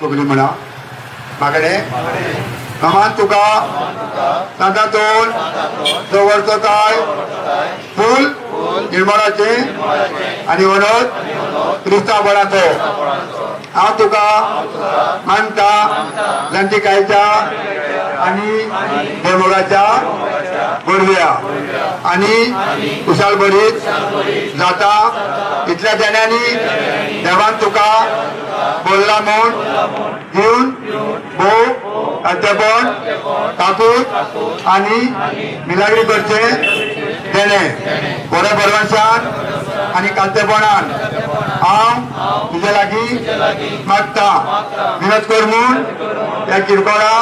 सगळी म्हणा मागणे कमान तुका तांतातून जवळचं काय फूल निर्मळाचे आणि वनत क्रिस्तावराचो हांव तुका मानता जाणटी कायच्या आणि देवमोगाच्या गोडव्या आणि कुशाल बरीत जाता इतल्या जाण्यांनी देवान तुका बोलला म्हूण घेऊन भोव अध्यापन ताकूत आणि मिलाग्री करचे देणे बऱ्या परमेशान आणि कालतेपणान हांव तुजे लागीं मागता विनत कर म्हूण ह्या किरकोळा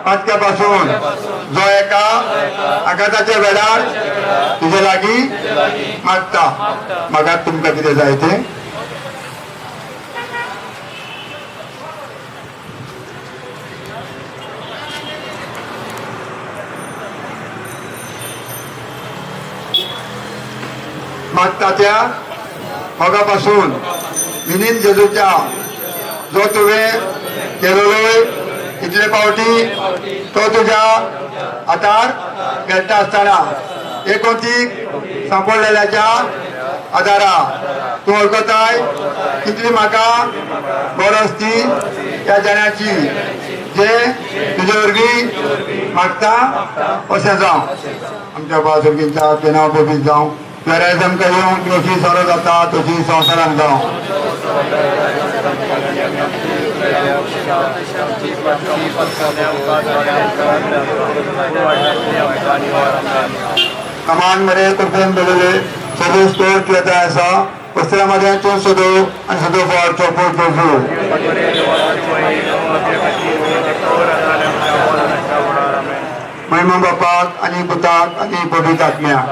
पातक्या पासून जो एका आघाताच्या वेळार तुजे लागीं मागता म्हाका तुमकां कितें जाय तें मागता त्या मोगापासून विनीत जेजूच्या जो तुवें केलोय इतले पावटी तो तुज्या हातार खेळटा आसतना एकोणतीक सांपडलेल्याच्या आदारा तूं वळखताय कितली म्हाका गरज ती त्या जाण्याची जे तुजे वरवीं मागता अशें जावं आमच्या बाजूच्या पेनाव पबीत जावं गरज आमकां येवंक कशी सरो जाता तशी संवसारांत जावं कमान मरे कृपेन बेलेले सदो स्टोर केता आसा वस्त्रामध्ये तो सदो आणि सदो फॉर चोपड चोपू महिमा बापाक आणि पुताक आणि पवित्र आत्म्याक